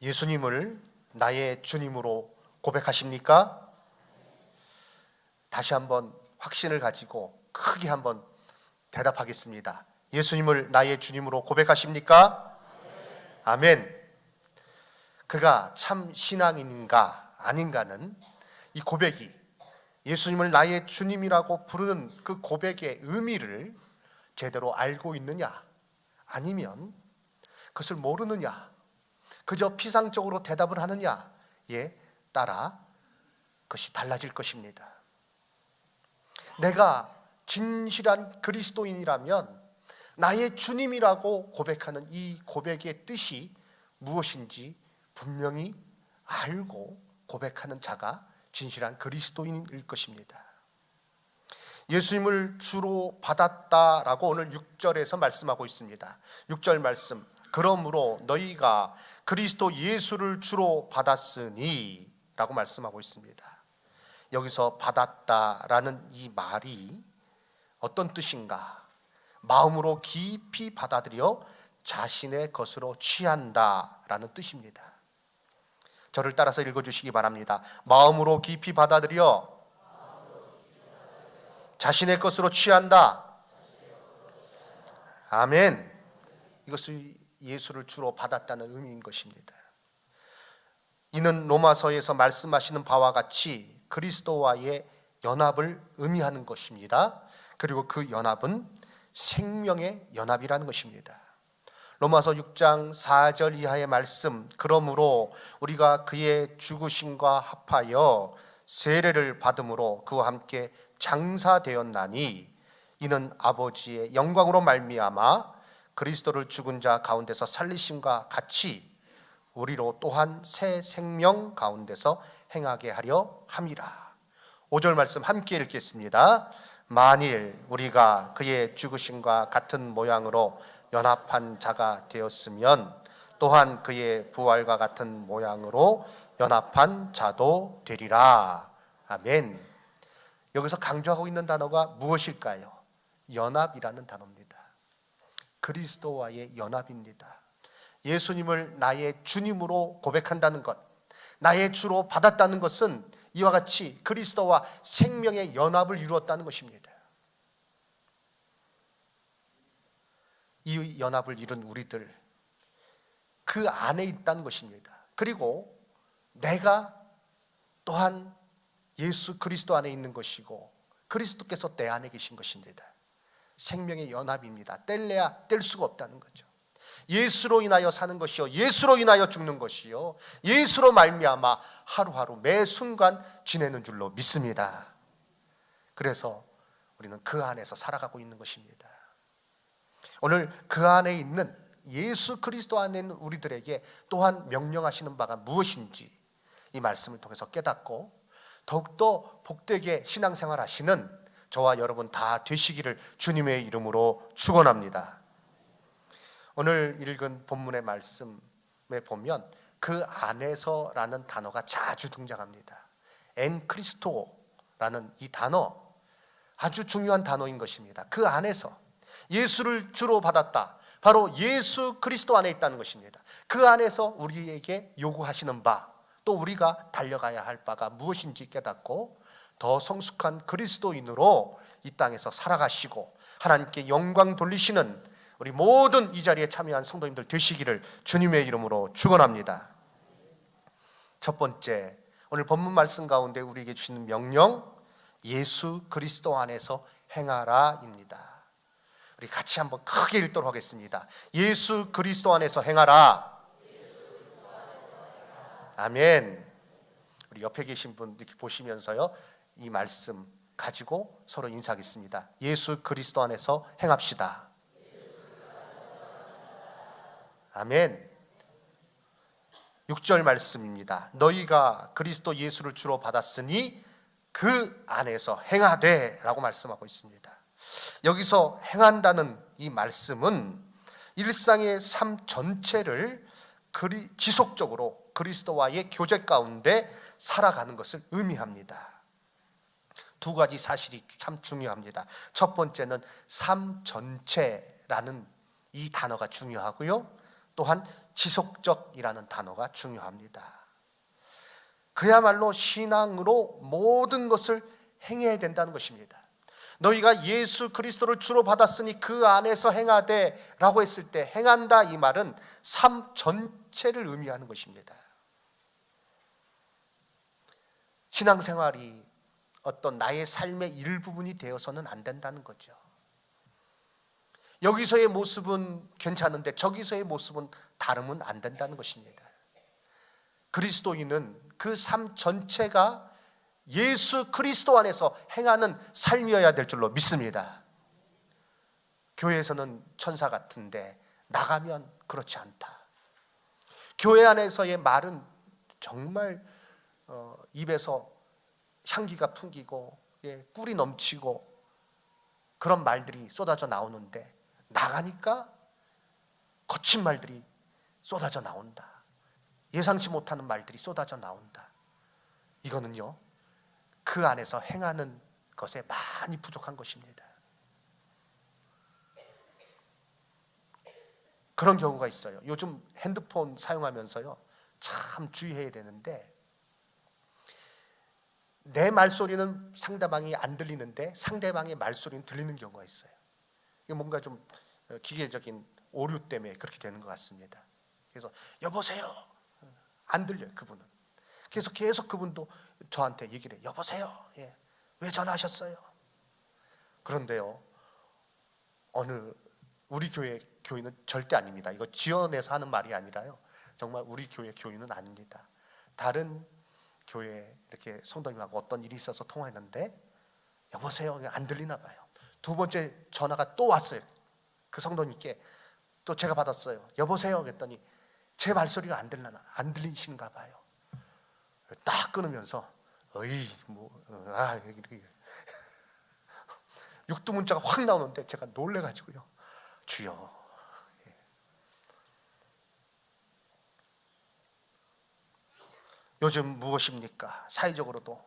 예수님을 나의 주님으로 고백하십니까? 다시 한번 확신을 가지고 크게 한번 대답하겠습니다. 예수님을 나의 주님으로 고백하십니까? 아멘. 그가 참 신앙인인가 아닌가는 이 고백이 예수님을 나의 주님이라고 부르는 그 고백의 의미를 제대로 알고 있느냐, 아니면 그것을 모르느냐, 그저 피상적으로 대답을 하느냐에 따라 그것이 달라질 것입니다. 내가 진실한 그리스도인이라면 나의 주님이라고 고백하는 이 고백의 뜻이 무엇인지 분명히 알고 고백하는 자가 진실한 그리스도인일 것입니다. 예수님을 주로 받았다라고 오늘 6절에서 말씀하고 있습니다. 6절 말씀, 그러므로 너희가 그리스도 예수를 주로 받았으니 라고 말씀하고 있습니다. 여기서 받았다라는 이 말이 어떤 뜻인가? 마음으로 깊이 받아들여 자신의 것으로 취한다라는 뜻입니다. 저를 따라서 읽어주시기 바랍니다. 마음으로 깊이 받아들여 자신의 것으로 취한다. 아멘. 이것이 예수를 주로 받았다는 의미인 것입니다. 이는 로마서에서 말씀하시는 바와 같이 그리스도와의 연합을 의미하는 것입니다. 그리고 그 연합은 생명의 연합이라는 것입니다. 로마서 6장 4절 이하의 말씀, 그러므로 우리가 그의 죽으심과 합하여 세례를 받음으로 그와 함께 장사되었나니 이는 아버지의 영광으로 말미암아 그리스도를 죽은 자 가운데서 살리심과 같이 우리로 또한 새 생명 가운데서 행하게 하려 함이라. 5절 말씀 함께 읽겠습니다. 만일 우리가 그의 죽으심과 같은 모양으로 연합한 자가 되었으면 또한 그의 부활과 같은 모양으로 연합한 자도 되리라. 아멘. 여기서 강조하고 있는 단어가 무엇일까요? 연합이라는 단어입니다. 그리스도와의 연합입니다. 예수님을 나의 주님으로 고백한다는 것, 나의 주로 받았다는 것은 이와 같이 그리스도와 생명의 연합을 이루었다는 것입니다. 이 연합을 이룬 우리들, 그 안에 있다는 것입니다. 그리고 내가 또한 예수 그리스도 안에 있는 것이고 그리스도께서 내 안에 계신 것입니다. 생명의 연합입니다. 뗄래야 뗄 수가 없다는 거죠. 예수로 인하여 사는 것이요, 예수로 인하여 죽는 것이요, 예수로 말미암아 하루하루 매 순간 지내는 줄로 믿습니다. 그래서 우리는 그 안에서 살아가고 있는 것입니다. 오늘 그 안에 있는 예수 그리스도 안에 있는 우리들에게 또한 명령하시는 바가 무엇인지 이 말씀을 통해서 깨닫고 더욱더 복되게 신앙생활 하시는 저와 여러분 다 되시기를 주님의 이름으로 축원합니다. 오늘 읽은 본문의 말씀에 보면 그 안에서라는 단어가 자주 등장합니다. 엔 크리스토라는 이 단어, 아주 중요한 단어인 것입니다. 그 안에서 예수를 주로 받았다, 바로 예수 그리스도 안에 있다는 것입니다. 그 안에서 우리에게 요구하시는 바, 또 우리가 달려가야 할 바가 무엇인지 깨닫고 더 성숙한 그리스도인으로 이 땅에서 살아가시고 하나님께 영광 돌리시는 우리 모든 이 자리에 참여한 성도님들 되시기를 주님의 이름으로 축원합니다. 첫 번째, 오늘 본문 말씀 가운데 우리에게 주시는 명령, 예수 그리스도 안에서 행하라입니다. 우리 같이 한번 크게 읽도록 하겠습니다. 예수 그리스도 안에서 행하라. 아멘. 우리 옆에 계신 분 이렇게 보시면서요, 이 말씀 가지고 서로 인사하겠습니다. 예수 그리스도 안에서 행합시다. 아멘. 6절 말씀입니다. 너희가 그리스도 예수를 주로 받았으니 그 안에서 행하되 라고 말씀하고 있습니다. 여기서 행한다는 이 말씀은 일상의 삶 전체를 지속적으로 그리스도와의 교제 가운데 살아가는 것을 의미합니다. 두 가지 사실이 참 중요합니다. 첫 번째는 삶 전체라는 이 단어가 중요하고요, 또한 지속적이라는 단어가 중요합니다. 그야말로 신앙으로 모든 것을 행해야 된다는 것입니다. 너희가 예수 그리스도를 주로 받았으니 그 안에서 행하되 라고 했을 때 행한다 이 말은 삶 전체를 의미하는 것입니다. 신앙생활이 어떤 나의 삶의 일부분이 되어서는 안 된다는 거죠. 여기서의 모습은 괜찮은데 저기서의 모습은 다르면 안 된다는 것입니다. 그리스도인은 그 삶 전체가 예수 그리스도 안에서 행하는 삶이어야 될 줄로 믿습니다. 교회에서는 천사 같은데 나가면 그렇지 않다. 교회 안에서의 말은 정말 입에서 향기가 풍기고 꿀이 넘치고 그런 말들이 쏟아져 나오는데 나가니까 거친 말들이 쏟아져 나온다. 예상치 못하는 말들이 쏟아져 나온다. 이거는요, 그 안에서 행하는 것에 많이 부족한 것입니다. 그런 경우가 있어요. 요즘 핸드폰 사용하면서요, 참 주의해야 되는데 내 말소리는 상대방이 안 들리는데 상대방의 말소리는 들리는 경우가 있어요. 이게 뭔가 좀 기계적인 오류 때문에 그렇게 되는 것 같습니다. 그래서 여보세요, 안 들려요 그분은. 그래서 계속 그분도 저한테 얘기를 해요. 여보세요, 왜 전화하셨어요? 그런데요, 우리 교회 교인은 절대 아닙니다. 이거 지어내서 하는 말이 아니라요, 정말 우리 교회 교인은 아닙니다. 다른 교회 이렇게 성도님하고 어떤 일이 있어서 통화했는데 여보세요, 안 들리나 봐요. 두 번째 전화가 또 왔어요. 그 성도님께 또 제가 받았어요. 여보세요 그랬더니 제 말소리가 안 들리신가 봐요. 딱 끊으면서 이렇게 육두문자가 확 나오는데 제가 놀래가지고요, 주여. 요즘 무엇입니까? 사회적으로도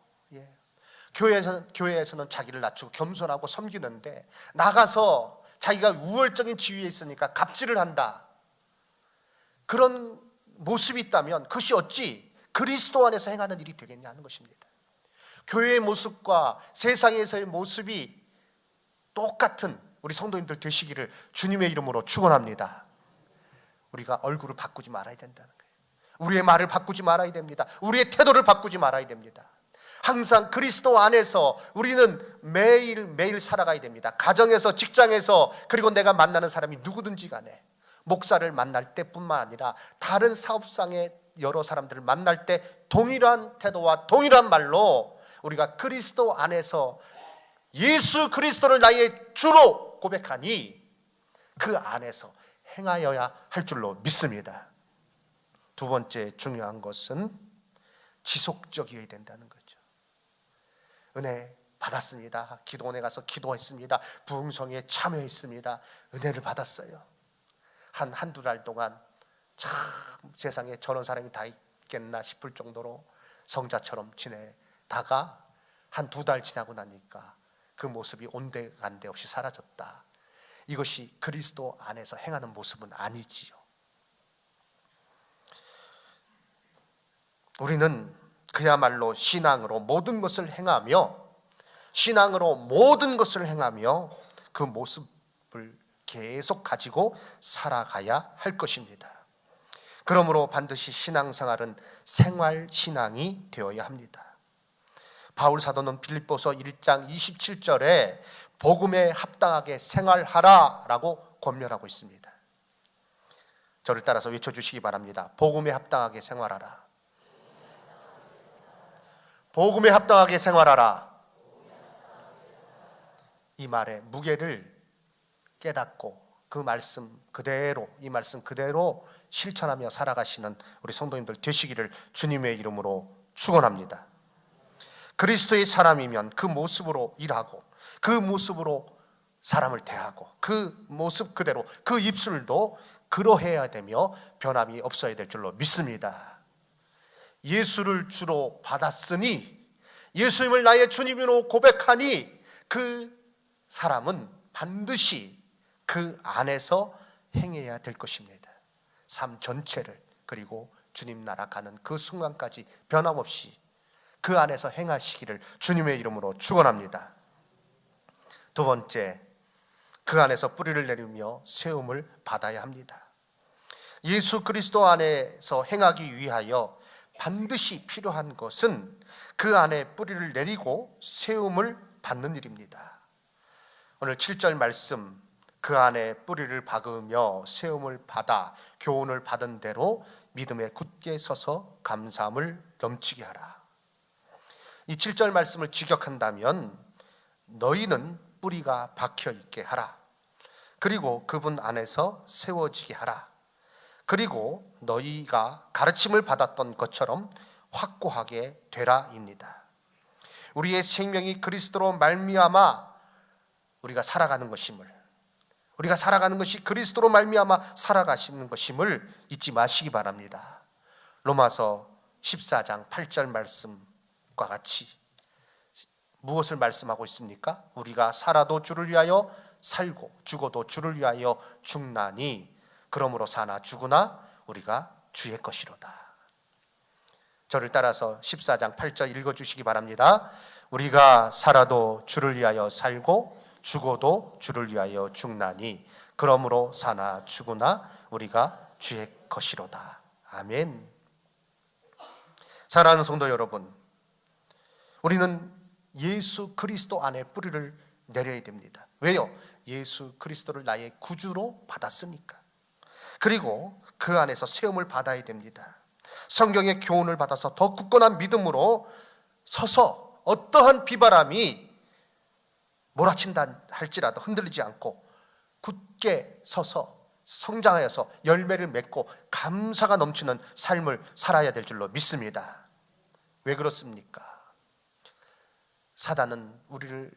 교회에서는 자기를 낮추고 겸손하고 섬기는데 나가서 자기가 우월적인 지위에 있으니까 갑질을 한다. 그런 모습이 있다면 그것이 어찌 그리스도 안에서 행하는 일이 되겠냐 하는 것입니다. 교회의 모습과 세상에서의 모습이 똑같은 우리 성도님들 되시기를 주님의 이름으로 축원합니다. 우리가 얼굴을 바꾸지 말아야 된다는 거예요. 우리의 말을 바꾸지 말아야 됩니다. 우리의 태도를 바꾸지 말아야 됩니다. 항상 그리스도 안에서 우리는 매일매일 살아가야 됩니다. 가정에서, 직장에서, 그리고 내가 만나는 사람이 누구든지 간에 목사를 만날 때뿐만 아니라 다른 사업상의 여러 사람들을 만날 때 동일한 태도와 동일한 말로 우리가 그리스도 안에서 예수 그리스도를 나의 주로 고백하니 그 안에서 행하여야 할 줄로 믿습니다. 두 번째 중요한 것은 지속적이어야 된다는 거죠. 은혜 받았습니다. 기도원에 가서 기도했습니다. 부흥성에 참여했습니다. 은혜를 받았어요. 한두 달 동안 참 세상에 저런 사람이 다 있겠나 싶을 정도로 성자처럼 지내다가 한두 달 지나고 나니까 그 모습이 온데간데 없이 사라졌다. 이것이 그리스도 안에서 행하는 모습은 아니지요. 우리는 그야말로 신앙으로 모든 것을 행하며 그 모습을 계속 가지고 살아가야 할 것입니다. 그러므로 반드시 신앙생활은 생활신앙이 되어야 합니다. 바울 사도는 빌립보서 1장 27절에 복음에 합당하게 생활하라 라고 권면하고 있습니다. 저를 따라서 외쳐주시기 바랍니다. 복음에 합당하게 생활하라. 복음에 합당하게 생활하라. 이 말의 무게를 깨닫고 그 말씀 그대로, 이 말씀 그대로 실천하며 살아가시는 우리 성도님들 되시기를 주님의 이름으로 축원합니다. 그리스도의 사람이면 그 모습으로 일하고 그 모습으로 사람을 대하고 그 모습 그대로 그 입술도 그러해야 되며 변함이 없어야 될 줄로 믿습니다. 예수를 주로 받았으니, 예수님을 나의 주님으로 고백하니 그 사람은 반드시 그 안에서 행해야 될 것입니다. 삶 전체를, 그리고 주님 나라 가는 그 순간까지 변함없이 그 안에서 행하시기를 주님의 이름으로 축원합니다. 두 번째, 그 안에서 뿌리를 내리며 세움을 받아야 합니다. 예수 그리스도 안에서 행하기 위하여 반드시 필요한 것은 그 안에 뿌리를 내리고 세움을 받는 일입니다. 오늘 7절 말씀, 그 안에 뿌리를 박으며 세움을 받아 교훈을 받은 대로 믿음에 굳게 서서 감사함을 넘치게 하라. 이 7절 말씀을 직역한다면 너희는 뿌리가 박혀 있게 하라. 그리고 그분 안에서 세워지게 하라. 그리고 너희가 가르침을 받았던 것처럼 확고하게 되라입니다. 우리의 생명이 그리스도로 말미암아 우리가 살아가는 것임을, 우리가 살아가는 것이 그리스도로 말미암아 살아가시는 것임을 잊지 마시기 바랍니다. 로마서 14장 8절 말씀과 같이 무엇을 말씀하고 있습니까? 우리가 살아도 주를 위하여 살고 죽어도 주를 위하여 죽나니 그러므로 사나 죽으나 우리가 주의 것이로다. 저를 따라서 14장 8절 읽어주시기 바랍니다. 우리가 살아도 주를 위하여 살고 죽어도 주를 위하여 죽나니 그러므로 사나 죽으나 우리가 주의 것이로다. 아멘. 사랑하는 성도 여러분, 우리는 예수 그리스도 안에 뿌리를 내려야 됩니다. 왜요? 예수 그리스도를 나의 구주로 받았으니까. 그리고 그 안에서 세움을 받아야 됩니다. 성경의 교훈을 받아서 더 굳건한 믿음으로 서서 어떠한 비바람이 몰아친다 할지라도 흔들리지 않고 굳게 서서 성장하여서 열매를 맺고 감사가 넘치는 삶을 살아야 될 줄로 믿습니다. 왜 그렇습니까? 사단은 우리를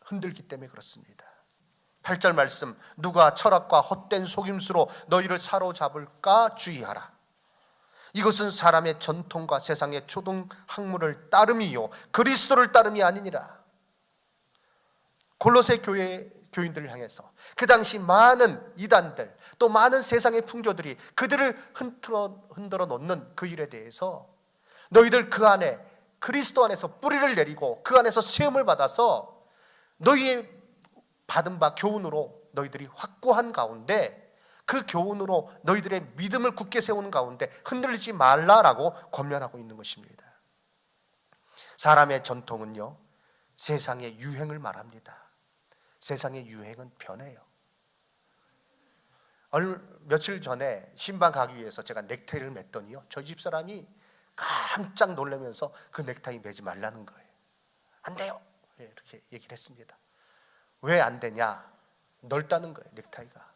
흔들기 때문에 그렇습니다. 8절 말씀, 누가 철학과 헛된 속임수로 너희를 사로잡을까 주의하라. 이것은 사람의 전통과 세상의 초등 학문을 따름이요 그리스도를 따름이 아니니라. 골로새 교회 교인들을 향해서 그 당시 많은 이단들, 또 많은 세상의 풍조들이 그들을 흔들어 놓는 그 일에 대해서 너희들 그 안에 그리스도 안에서 뿌리를 내리고 그 안에서 세움을 받아서 너희의 받은 바 교훈으로 너희들이 확고한 가운데, 그 교훈으로 너희들의 믿음을 굳게 세우는 가운데 흔들리지 말라라고 권면하고 있는 것입니다. 사람의 전통은요, 세상의 유행을 말합니다. 세상의 유행은 변해요. 며칠 전에 신방 가기 위해서 제가 넥타이를 맸더니요, 저희 집 사람이 깜짝 놀라면서 그 넥타이 매지 말라는 거예요. 안 돼요, 이렇게 얘기를 했습니다. 왜 안 되냐? 넓다는 거예요. 넥타이가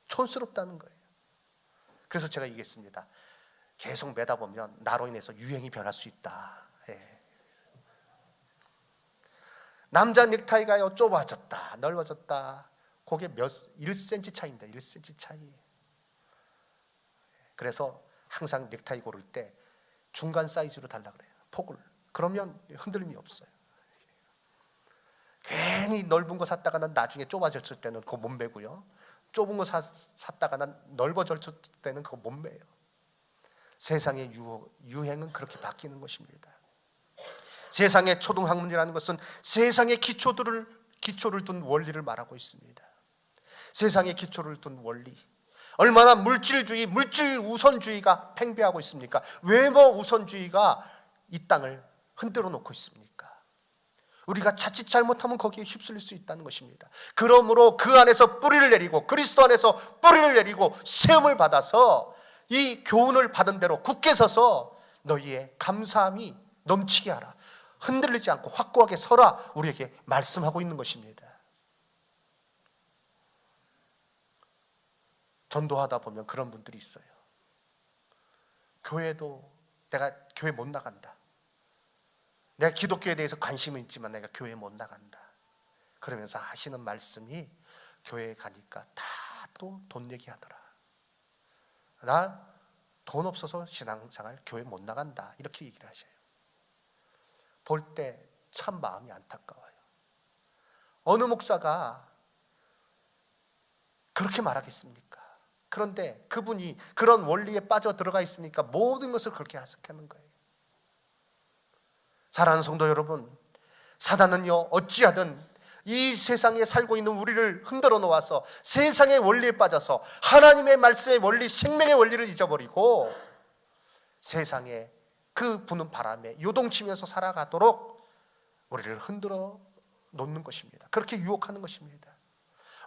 촌스럽다는 거예요. 그래서 제가 얘기했습니다. 계속 매다 보면 나로 인해서 유행이 변할 수 있다. 남자 넥타이가요, 좁아졌다 넓어졌다, 그게 1cm 차이입니다. 1cm 차이. 그래서 항상 넥타이 고를 때 중간 사이즈로 달라 그래요, 폭을. 그러면 흔들림이 없어요. 괜히 넓은 거 샀다가는 나중에 좁아졌을 때는 그거 못 매고요, 좁은 거 샀다가는 넓어졌을 때는 그거 못 매요. 세상의 유행은 그렇게 바뀌는 것입니다. 세상의 초등학문이라는 것은 세상의 기초를 둔 원리를 말하고 있습니다. 세상의 기초를 둔 원리, 얼마나 물질주의, 물질 우선주의가 팽배하고 있습니까? 외모 우선주의가 이 땅을 흔들어 놓고 있습니까? 우리가 자칫 잘못하면 거기에 휩쓸릴 수 있다는 것입니다. 그러므로 그 안에서 뿌리를 내리고 그리스도 안에서 뿌리를 내리고 세움을 받아서 이 교훈을 받은 대로 굳게 서서 너희의 감사함이 넘치게 하라. 흔들리지 않고 확고하게 서라. 우리에게 말씀하고 있는 것입니다. 전도하다 보면 그런 분들이 있어요. 교회도 내가 교회 못 나간다. 내가 기독교에 대해서 관심은 있지만 내가 교회 못 나간다. 그러면서 하시는 말씀이 교회에 가니까 다 또 돈 얘기하더라. 나 돈 없어서 신앙생활 교회 못 나간다. 이렇게 얘기를 하셔요. 볼 때 참 마음이 안타까워요. 어느 목사가 그렇게 말하겠습니까? 그런데 그분이 그런 원리에 빠져 들어가 있으니까 모든 것을 그렇게 해석하는 거예요. 사랑하는 성도 여러분, 사단은요 어찌하든 이 세상에 살고 있는 우리를 흔들어 놓아서 세상의 원리에 빠져서 하나님의 말씀의 원리, 생명의 원리를 잊어버리고 세상에 그 부는 바람에 요동치면서 살아가도록 우리를 흔들어 놓는 것입니다. 그렇게 유혹하는 것입니다.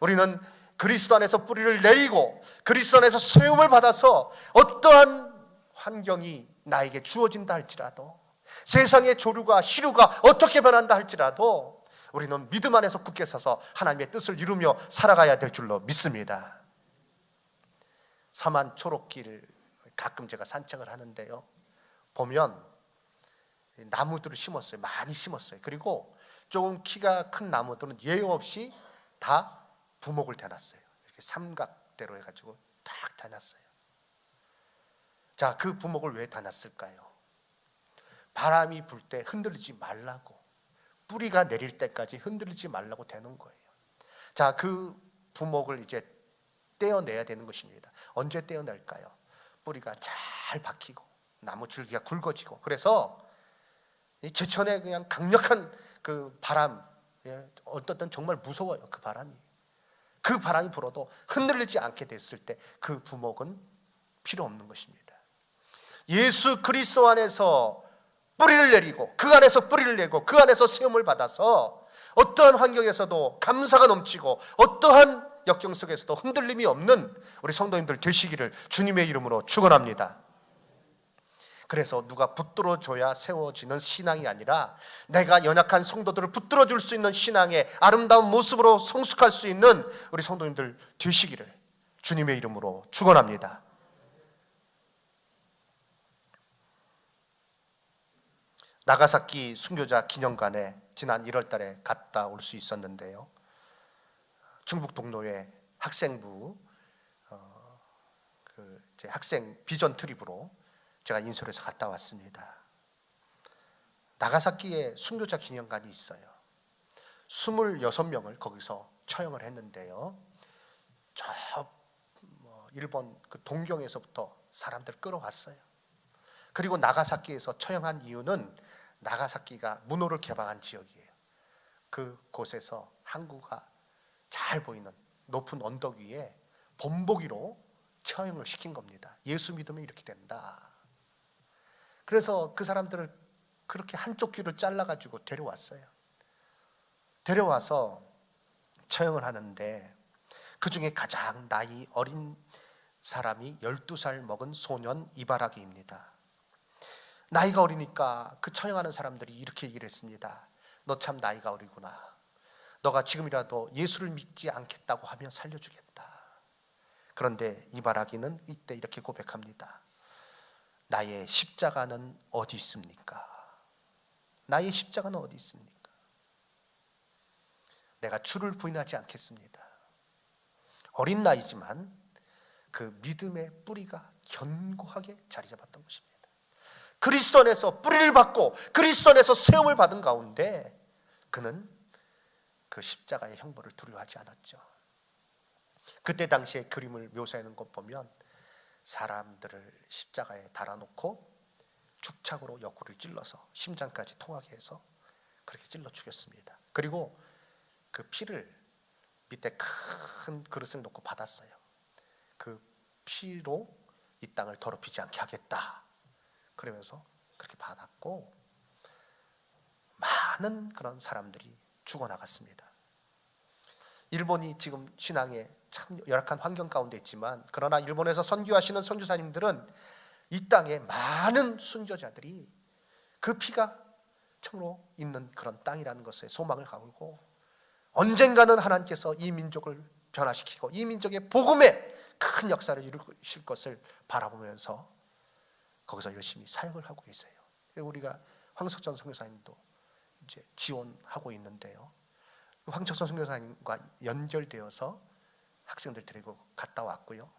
우리는 그리스도 안에서 뿌리를 내리고 그리스도 안에서 세움을 받아서 어떠한 환경이 나에게 주어진다 할지라도, 세상의 조류가 시류가 어떻게 변한다 할지라도 우리는 믿음 안에서 굳게 서서 하나님의 뜻을 이루며 살아가야 될 줄로 믿습니다. 사만 초록길 가끔 제가 산책을 하는데요, 보면 나무들을 심었어요. 많이 심었어요. 그리고 조금 키가 큰 나무들은 예외 없이 다 부목을 대놨어요. 이렇게 삼각대로 해가지고 딱 대놨어요. 자, 그 부목을 왜 대놨을까요? 바람이 불 때 흔들리지 말라고, 뿌리가 내릴 때까지 흔들리지 말라고 대는 거예요. 자, 그 부목을 이제 떼어내야 되는 것입니다. 언제 떼어낼까요? 뿌리가 잘 박히고 나무 줄기가 굵어지고, 그래서 이 제천에 그냥 강력한 그 바람, 어떤 때는 정말 무서워요. 그 바람이 불어도 흔들리지 않게 됐을 때 그 부목은 필요 없는 것입니다. 예수 그리스도 안에서 뿌리를 내리고 그 안에서 뿌리를 내고 그 안에서 세움을 받아서 어떠한 환경에서도 감사가 넘치고 어떠한 역경 속에서도 흔들림이 없는 우리 성도님들 되시기를 주님의 이름으로 축원합니다. 그래서 누가 붙들어줘야 세워지는 신앙이 아니라 내가 연약한 성도들을 붙들어줄 수 있는 신앙의 아름다운 모습으로 성숙할 수 있는 우리 성도님들 되시기를 주님의 이름으로 축원합니다. 나가사키 순교자 기념관에 지난 1월 달에 갔다 올 수 있었는데요, 충북 동로의 학생부 제 학생 비전 트립으로 제가 인솔에서 갔다 왔습니다. 나가사키에 순교자 기념관이 있어요. 26명을 거기서 처형을 했는데요, 저 일본 그 동경에서부터 사람들 끌어왔어요. 그리고 나가사키에서 처형한 이유는 나가사키가 문호를 개방한 지역이에요. 그곳에서 항구가 잘 보이는 높은 언덕 위에 본보기로 처형을 시킨 겁니다. 예수 믿으면 이렇게 된다. 그래서 그 사람들을 그렇게 한쪽 귀를 잘라가지고 데려왔어요. 데려와서 처형을 하는데 그 중에 가장 나이 어린 사람이 12살 먹은 소년 이바라기입니다. 나이가 어리니까 그 처형하는 사람들이 이렇게 얘기를 했습니다. 너 참 나이가 어리구나. 너가 지금이라도 예수를 믿지 않겠다고 하면 살려주겠다. 그런데 이바라기는 이때 이렇게 고백합니다. 나의 십자가는 어디 있습니까? 나의 십자가는 어디 있습니까? 내가 주를 부인하지 않겠습니다. 어린 나이지만 그 믿음의 뿌리가 견고하게 자리 잡았던 것입니다. 그리스도 안에서 뿌리를 받고 그리스도 안에서 세움을 받은 가운데 그는 그 십자가의 형벌을 두려워하지 않았죠. 그때 당시에 그림을 묘사하는 것 보면 사람들을 십자가에 달아놓고 죽창으로 옆구리를 찔러서 심장까지 통하게 해서 그렇게 찔러 죽였습니다. 그리고 그 피를 밑에 큰 그릇을 놓고 받았어요. 그 피로 이 땅을 더럽히지 않게 하겠다. 그러면서 그렇게 받았고 많은 그런 사람들이 죽어나갔습니다. 일본이 지금 신앙에 참 열악한 환경 가운데 있지만, 그러나 일본에서 선교하시는 선교사님들은 이 땅에 많은 순교자들이 그 피가 참으로 있는 그런 땅이라는 것에 소망을 가지고 언젠가는 하나님께서 이 민족을 변화시키고 이 민족의 복음에 큰 역사를 이루실 것을 바라보면서 거기서 열심히 사역을 하고 계세요. 우리가 황석전 선교사님도 이제 지원하고 있는데요, 황석전 선교사님과 연결되어서 학생들 데리고 갔다 왔고요.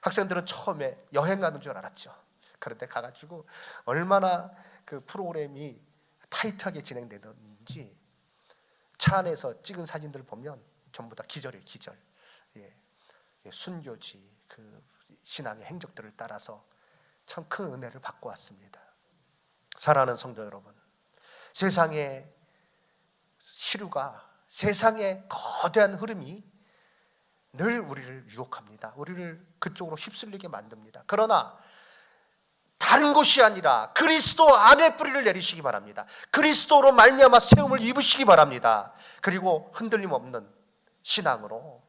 학생들은 처음에 여행 가는 줄 알았죠. 그런데 가가지고 얼마나 그 프로그램이 타이트하게 진행되는지 차 안에서 찍은 사진들 보면 전부 다 기절이에요. 기절. 순교지, 그 신앙의 행적들을 따라서 참 큰 은혜를 받고 왔습니다. 사랑하는 성도 여러분, 세상의 시류가, 세상의 거대한 흐름이 늘 우리를 유혹합니다. 우리를 그쪽으로 휩쓸리게 만듭니다. 그러나 다른 곳이 아니라 그리스도 안에 뿌리를 내리시기 바랍니다. 그리스도로 말미암아 세움을 입으시기 바랍니다. 그리고 흔들림 없는 신앙으로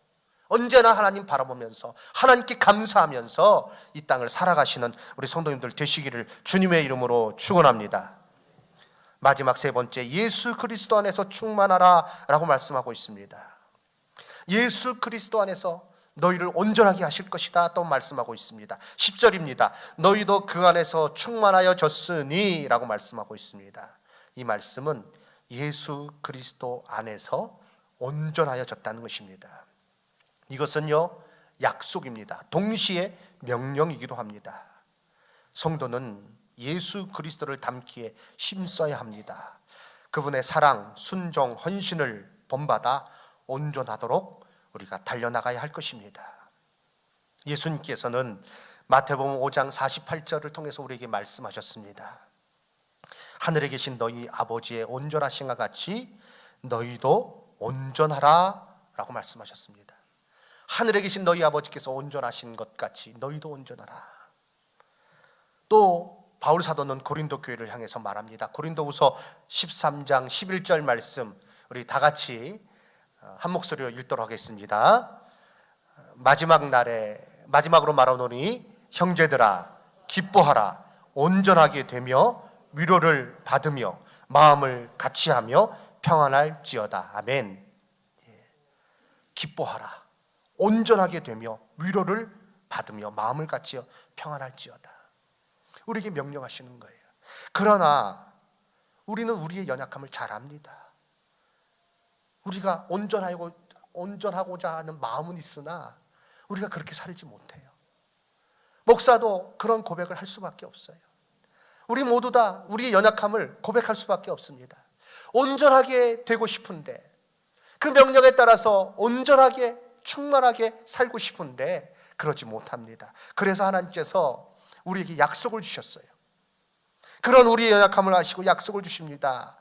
언제나 하나님 바라보면서 하나님께 감사하면서 이 땅을 살아가시는 우리 성도님들 되시기를 주님의 이름으로 축원합니다. 마지막 세 번째, 예수 그리스도 안에서 충만하라 라고 말씀하고 있습니다. 예수 그리스도 안에서 너희를 온전하게 하실 것이다 또 말씀하고 있습니다. 10절입니다. 너희도 그 안에서 충만하여졌으니 라고 말씀하고 있습니다. 이 말씀은 예수 그리스도 안에서 온전하여졌다는 것입니다. 이것은요, 약속입니다. 동시에 명령이기도 합니다. 성도는 예수 그리스도를 닮기에 힘써야 합니다. 그분의 사랑, 순종, 헌신을 본받아 온전하도록 우리가 달려나가야 할 것입니다. 예수님께서는 마태복음 5장 48절을 통해서 우리에게 말씀하셨습니다. 하늘에 계신 너희 아버지의 온전하신 것 같이 너희도 온전하라 라고 말씀하셨습니다. 하늘에 계신 너희 아버지께서 온전하신 것 같이 너희도 온전하라. 또 바울 사도는 고린도 교회를 향해서 말합니다. 고린도후서 13장 11절 말씀 우리 다 같이 한 목소리로 읽도록 하겠습니다. 마지막으로 말하노니 형제들아 기뻐하라. 온전하게 되며 위로를 받으며 마음을 같이하며 평안할지어다. 아멘. 기뻐하라. 온전하게 되며 위로를 받으며 마음을 같이하여 평안할지어다. 우리에게 명령하시는 거예요. 그러나 우리는 우리의 연약함을 잘 압니다. 우리가 온전하고자 하는 마음은 있으나 우리가 그렇게 살지 못해요. 목사도 그런 고백을 할 수밖에 없어요. 우리 모두 다 우리의 연약함을 고백할 수밖에 없습니다. 온전하게 되고 싶은데, 그 명령에 따라서 온전하게 충만하게 살고 싶은데 그러지 못합니다. 그래서 하나님께서 우리에게 약속을 주셨어요. 그런 우리의 연약함을 아시고 약속을 주십니다.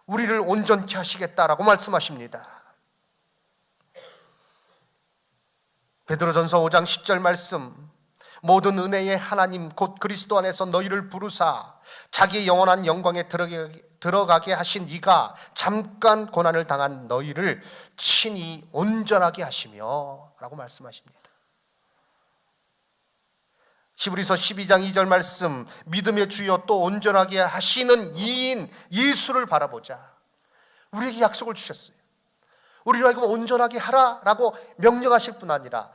우리를 온전케 하시겠다라고 말씀하십니다. 베드로전서 5장 10절 말씀, 모든 은혜의 하나님 곧 그리스도 안에서 너희를 부르사 자기의 영원한 영광에 들어가게 하신 이가 잠깐 고난을 당한 너희를 친히 온전하게 하시며 라고 말씀하십니다. 히브리서 12장 2절 말씀, 믿음의 주여 또 온전하게 하시는 이인 예수를 바라보자. 우리에게 약속을 주셨어요. 우리를 하여금 온전하게 하라라고 명령하실 뿐 아니라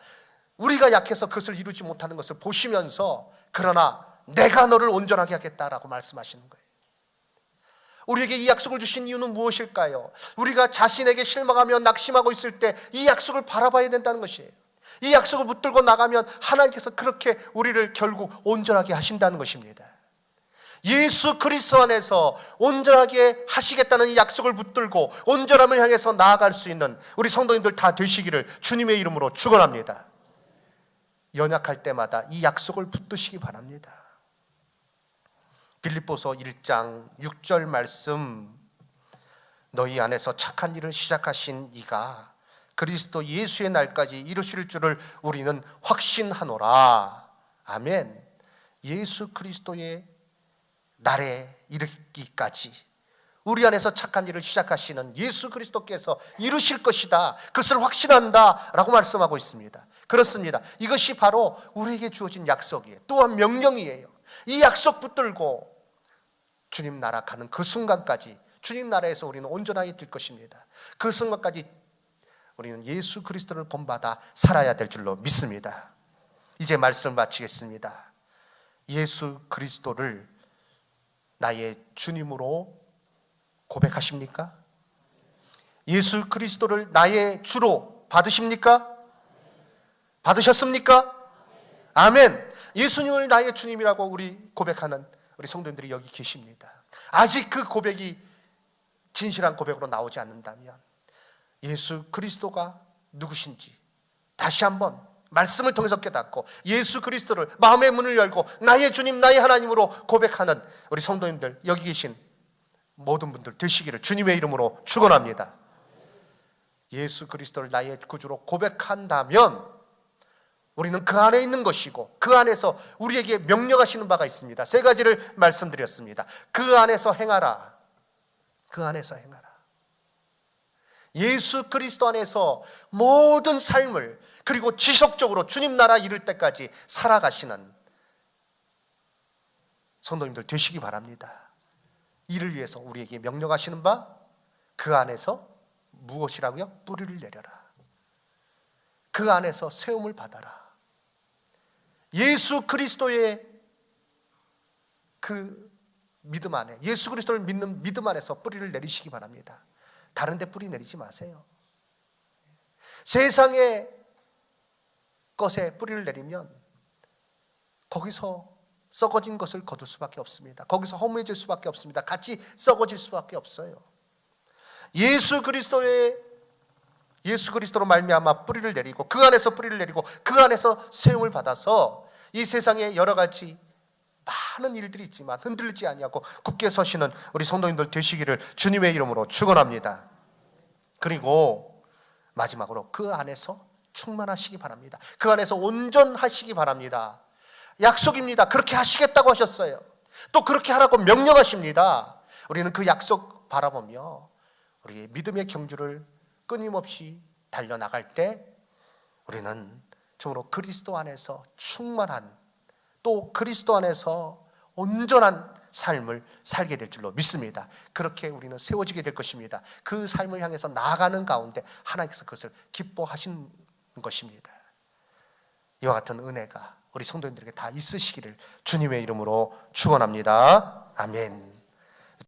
우리가 약해서 그것을 이루지 못하는 것을 보시면서 그러나 내가 너를 온전하게 하겠다라고 말씀하시는 거예요. 우리에게 이 약속을 주신 이유는 무엇일까요? 우리가 자신에게 실망하며 낙심하고 있을 때 이 약속을 바라봐야 된다는 것이에요. 이 약속을 붙들고 나가면 하나님께서 그렇게 우리를 결국 온전하게 하신다는 것입니다. 예수 그리스도 안에서 온전하게 하시겠다는 이 약속을 붙들고 온전함을 향해서 나아갈 수 있는 우리 성도님들 다 되시기를 주님의 이름으로 축원합니다. 연약할 때마다 이 약속을 붙드시기 바랍니다. 빌립보서 1장 6절 말씀, 너희 안에서 착한 일을 시작하신 이가 그리스도 예수의 날까지 이루실 줄을 우리는 확신하노라. 아멘. 예수 그리스도의 날에 이르기까지 우리 안에서 착한 일을 시작하시는 예수 그리스도께서 이루실 것이다, 그것을 확신한다 라고 말씀하고 있습니다. 그렇습니다. 이것이 바로 우리에게 주어진 약속이에요. 또한 명령이에요. 이 약속 붙들고 주님 나라 가는 그 순간까지 주님 나라에서 우리는 온전하게 될 것입니다. 그 순간까지 우리는 예수 그리스도를 본받아 살아야 될 줄로 믿습니다. 이제 말씀 마치겠습니다. 예수 그리스도를 나의 주님으로 고백하십니까? 예수 그리스도를 나의 주로 받으십니까? 받으셨습니까? 아멘. 예수님을 나의 주님이라고 우리 고백하는 우리 성도님들이 여기 계십니다. 아직 그 고백이 진실한 고백으로 나오지 않는다면 예수 그리스도가 누구신지 다시 한번 말씀을 통해서 깨닫고 예수 그리스도를 마음의 문을 열고 나의 주님 나의 하나님으로 고백하는 우리 성도님들, 여기 계신 모든 분들 되시기를 주님의 이름으로 축원합니다. 예수 그리스도를 나의 구주로 고백한다면 우리는 그 안에 있는 것이고 그 안에서 우리에게 명령하시는 바가 있습니다. 세 가지를 말씀드렸습니다. 그 안에서 행하라. 그 안에서 행하라. 예수 그리스도 안에서 모든 삶을, 그리고 지속적으로 주님 나라 이룰 때까지 살아가시는 성도님들 되시기 바랍니다. 이를 위해서 우리에게 명령하시는 바, 그 안에서 무엇이라고요? 뿌리를 내려라. 그 안에서 세움을 받아라. 예수 그리스도의 그 믿음 안에, 예수 그리스도를 믿는 믿음 안에서 뿌리를 내리시기 바랍니다. 다른 데 뿌리 내리지 마세요. 세상의 것에 뿌리를 내리면 거기서 썩어진 것을 거둘 수밖에 없습니다. 거기서 허무해질 수밖에 없습니다. 같이 썩어질 수밖에 없어요. 예수 그리스도로 말미암아 뿌리를 내리고 그 안에서 뿌리를 내리고 그 안에서 세움을 받아서 이 세상에 여러 가지 많은 일들이 있지만 흔들리지 아니하고 굳게 서시는 우리 성도님들 되시기를 주님의 이름으로 축원합니다. 그리고 마지막으로 그 안에서 충만하시기 바랍니다. 그 안에서 온전하시기 바랍니다. 약속입니다. 그렇게 하시겠다고 하셨어요. 또 그렇게 하라고 명령하십니다. 우리는 그 약속 바라보며 우리의 믿음의 경주를 끊임없이 달려나갈 때 우리는 정말로 그리스도 안에서 충만한, 또 그리스도 안에서 온전한 삶을 살게 될 줄로 믿습니다. 그렇게 우리는 세워지게 될 것입니다. 그 삶을 향해서 나아가는 가운데 하나님께서 그것을 기뻐하신 것입니다. 이와 같은 은혜가 우리 성도님들에게 다 있으시기를 주님의 이름으로 축원합니다. 아멘.